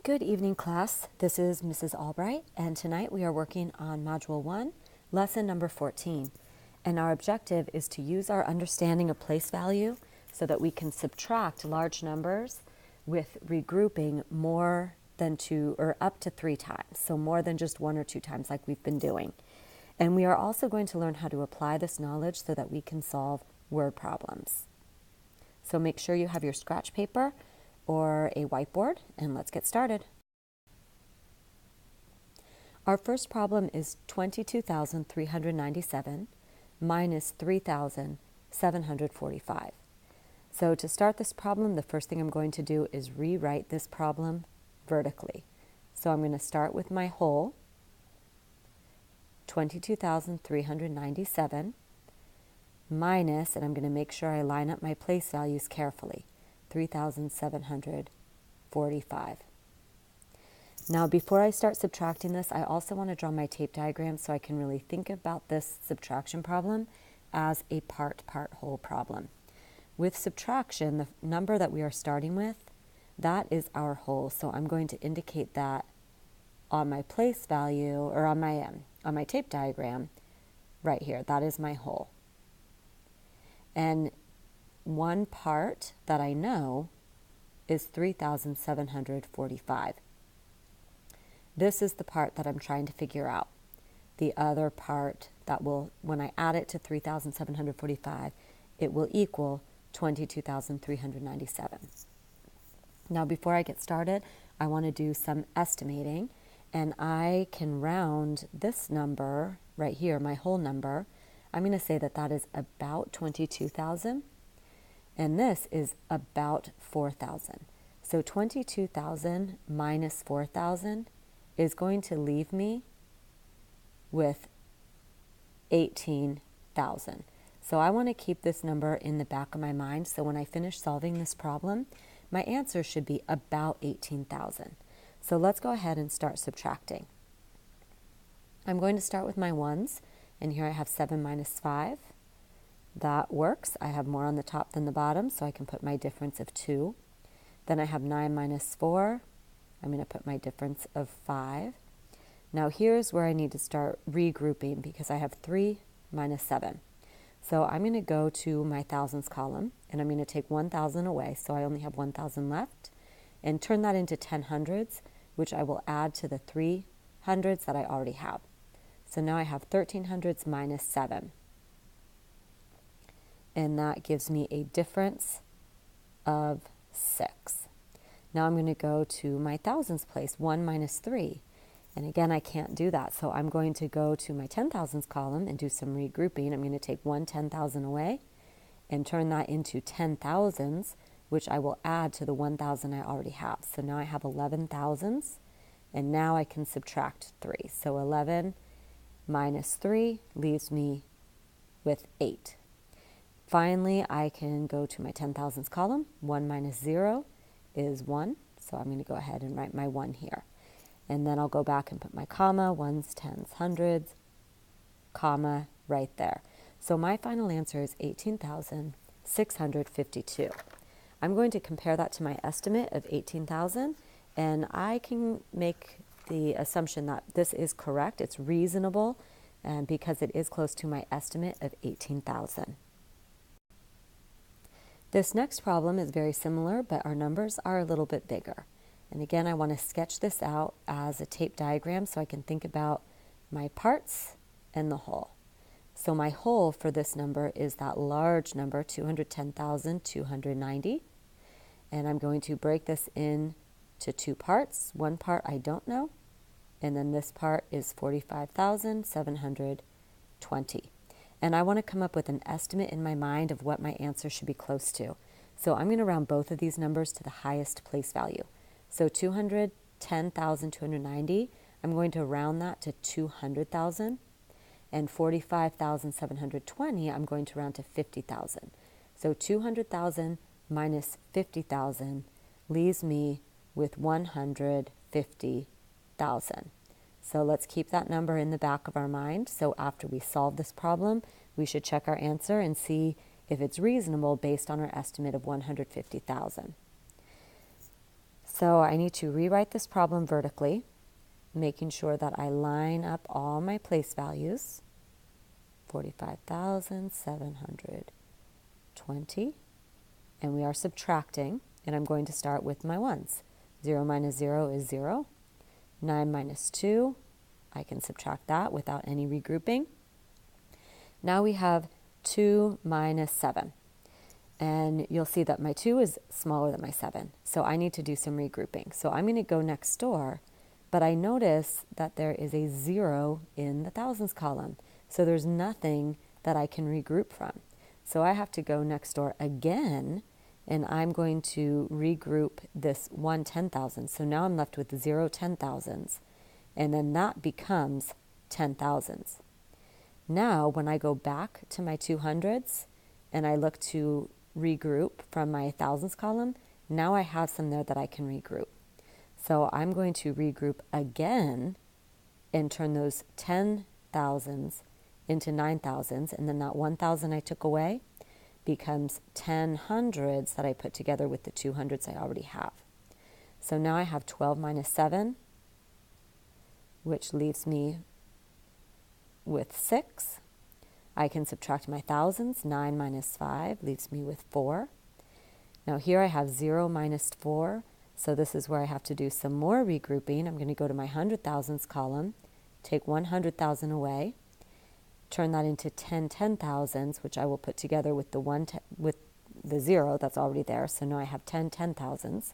Good evening, class. This is Mrs. Albright, and tonight we are working on Module 1, Lesson number 14. And our objective is to use our understanding of place value so that we can subtract large numbers with regrouping more than 2 or up to 3 times, so more than just 1 or 2 times like we've been doing. And we are also going to learn how to apply this knowledge so that we can solve word problems. So make sure you have your scratch paper or a whiteboard, and let's get started. Our first problem is 22,397 minus 3,745. So to start this problem, the first thing I'm going to do is rewrite this problem vertically. So I'm going to start with my whole, 22,397, minus, and I'm going to make sure I line up my place values carefully, 3,745. Now, before I start subtracting this, I also want to draw my tape diagram so I can really think about this subtraction problem as a part-whole problem. With subtraction, the number that we are starting with, that is our whole. So I'm going to indicate that on my place value, or on my tape diagram, right here. That is my whole. And one part that I know is 3,745. This is the part that I'm trying to figure out. The other part that will, when I add it to 3,745, it will equal 22,397. Now, before I get started, I want to do some estimating, and I can round this number right here, my whole number. I'm going to say that that is about 22,000. And this is about 4,000. So 22,000 minus 4,000 is going to leave me with 18,000. So I want to keep this number in the back of my mind. So when I finish solving this problem, my answer should be about 18,000. So let's go ahead and start subtracting. I'm going to start with my ones. And here I have 7 minus 5. That works. I have more on the top than the bottom, so I can put my difference of 2. Then I have 9 minus 4. I'm going to put my difference of 5. Now here's where I need to start regrouping because I have 3 minus 7. So I'm going to go to my thousands column, and I'm going to take 1,000 away, so I only have 1,000 left, and turn that into 10 hundreds, which I will add to the 3 hundreds that I already have. So now I have 13 hundreds minus 7. And that gives me a difference of 6. Now I'm going to go to my thousands place, 1 minus 3. And again, I can't do that. So I'm going to go to my 10,000s column and do some regrouping. I'm going to take 10,000 away and turn that into 10,000s, which I will add to the 1,000 I already have. So now I have 11,000s, and now I can subtract 3. So 11 minus 3 leaves me with 8. Finally, I can go to my 10,000s column. 1 minus 0 is 1. So I'm going to go ahead and write my 1 here. And then I'll go back and put my comma, ones, tens, hundreds, comma, right there. So my final answer is 18,652. I'm going to compare that to my estimate of 18,000, and I can make the assumption that this is correct. It's reasonable, because it is close to my estimate of 18,000. This next problem is very similar, but our numbers are a little bit bigger. And again, I want to sketch this out as a tape diagram so I can think about my parts and the whole. So my whole for this number is that large number, 210,290. And I'm going to break this into 2 parts. One part I don't know, and then this part is 45,720. And I want to come up with an estimate in my mind of what my answer should be close to. So I'm going to round both of these numbers to the highest place value. So 210,290, I'm going to round that to 200,000. And 45,720, I'm going to round to 50,000. So 200,000 minus 50,000 leaves me with 150,000. So let's keep that number in the back of our mind. So after we solve this problem, we should check our answer and see if it's reasonable based on our estimate of 150,000. So I need to rewrite this problem vertically, making sure that I line up all my place values. 45,720. And we are subtracting, and I'm going to start with my ones. 0 minus 0 is 0. 9 minus 2, I can subtract that without any regrouping. Now we have 2 minus 7. And you'll see that my 2 is smaller than my 7. So I need to do some regrouping. So I'm going to go next door, but I notice that there is a 0 in the thousands column. So there's nothing that I can regroup from. So I have to go next door again, and I'm going to regroup this 1 10,000. So now I'm left with 0 10,000s, and then that becomes 10,000s. Now, when I go back to my 200s and I look to regroup from my thousands column, now I have some there that I can regroup. So I'm going to regroup again and turn those 10,000s into 9,000s, and then that 1,000 I took away becomes 10 hundreds that I put together with the 200s I already have. So now I have 12 minus 7, which leaves me with 6. I can subtract my thousands. 9 minus 5 leaves me with 4. Now here I have 0 minus 4, so this is where I have to do some more regrouping. I'm going to go to my 100,000s column, take 100,000 away, turn that into 10 10,000s, which I will put together with with the 0 that's already there. So now I have 10 10,000s.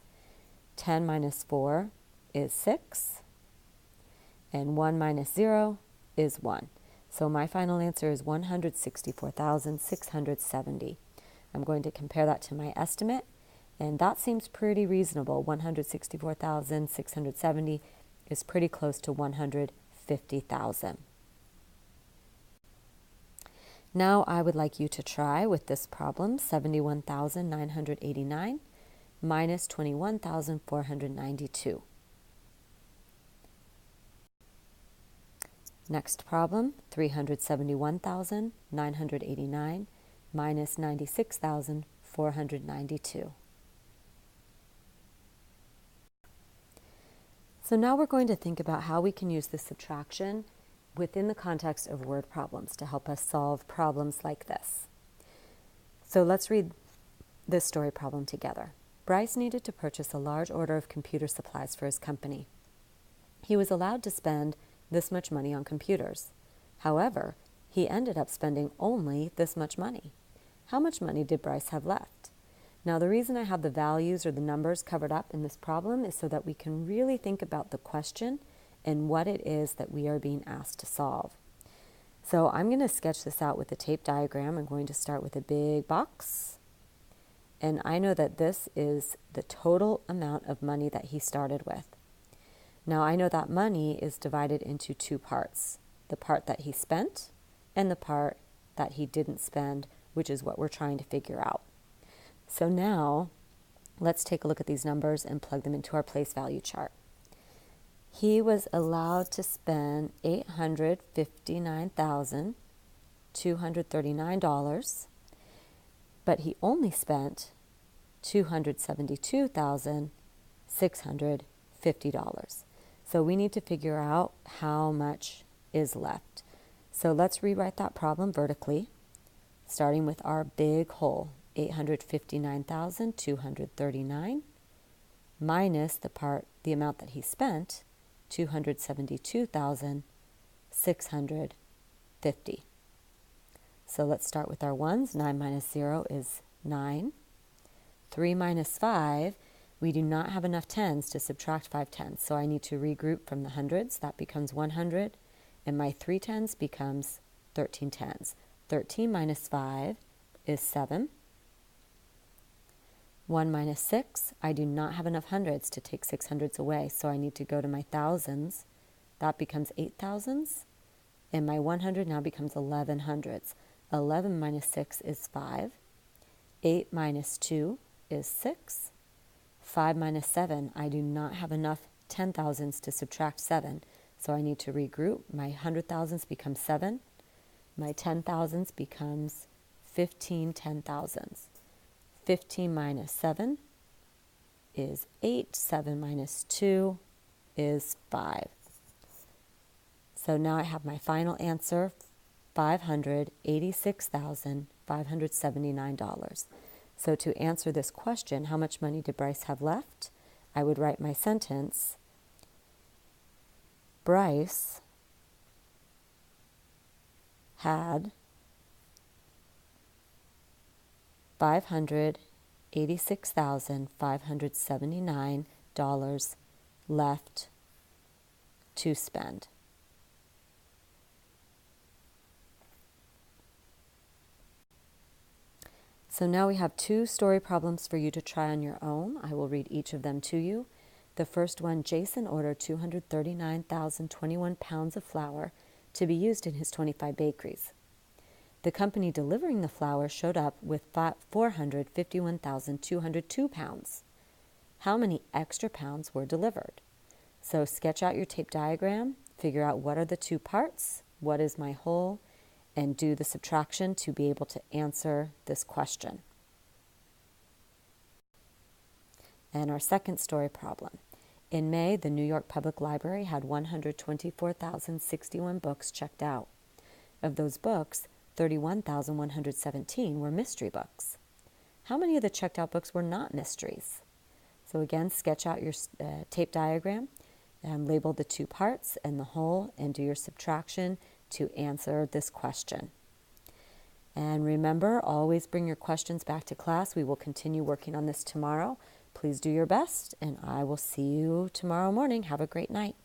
10 minus 4 is 6, and 1 minus 0 is 1. So my final answer is 164,670. I'm going to compare that to my estimate, and that seems pretty reasonable. 164,670 is pretty close to 150,000. Now I would like you to try with this problem, 71,989 minus 21,492. Next problem, 371,989 minus 96,492. So now we're going to think about how we can use this subtraction within the context of word problems to help us solve problems like this. So let's read this story problem together. Bryce needed to purchase a large order of computer supplies for his company. He was allowed to spend this much money on computers. However, he ended up spending only this much money. How much money did Bryce have left? Now, the reason I have the values or the numbers covered up in this problem is so that we can really think about the question and what it is that we are being asked to solve. So I'm going to sketch this out with a tape diagram. I'm going to start with a big box. And I know that this is the total amount of money that he started with. Now I know that money is divided into two parts, the part that he spent and the part that he didn't spend, which is what we're trying to figure out. So now let's take a look at these numbers and plug them into our place value chart. He was allowed to spend $859,239, but he only spent $272,650. So we need to figure out how much is left. So let's rewrite that problem vertically, starting with our big hole, 859,239 minus the amount that he spent, 272,650. So let's start with our ones. 9 minus 0 is 9. 3 minus 5, we do not have enough tens to subtract 5 tens, so I need to regroup from the hundreds. That becomes 100, and my 3 tens becomes 13 tens. 13 minus 5 is 7. 1 minus 6, I do not have enough hundreds to take 6 hundreds away, so I need to go to my thousands. That becomes 8 thousands, and my 100 now becomes 11 hundreds. 11 minus 6 is 5. 8 minus 2 is 6. 5 minus 7, I do not have enough 10 thousands to subtract 7, so I need to regroup. My 100 thousands becomes 7. My 10 thousands becomes 15 10 thousands. 15 minus 7 is 8. 7 minus 2 is 5. So now I have my final answer, $586,579. So to answer this question, how much money did Bryce have left? I would write my sentence, Bryce had $586,579 left to spend. So now we have 2 story problems for you to try on your own. I will read each of them to you. The first one, Jason ordered 239,021 pounds of flour to be used in his 25 bakeries. The company delivering the flour showed up with 451,202 pounds. How many extra pounds were delivered? So sketch out your tape diagram, figure out what are the 2 parts, what is my whole, and do the subtraction to be able to answer this question. And our second story problem. In May, the New York Public Library had 124,061 books checked out. Of those books, 31,117 were mystery books. How many of the checked out books were not mysteries? So again, sketch out your tape diagram, label the 2 parts and the whole, and do your subtraction to answer this question. And remember, always bring your questions back to class. We will continue working on this tomorrow. Please do your best, and I will see you tomorrow morning. Have a great night.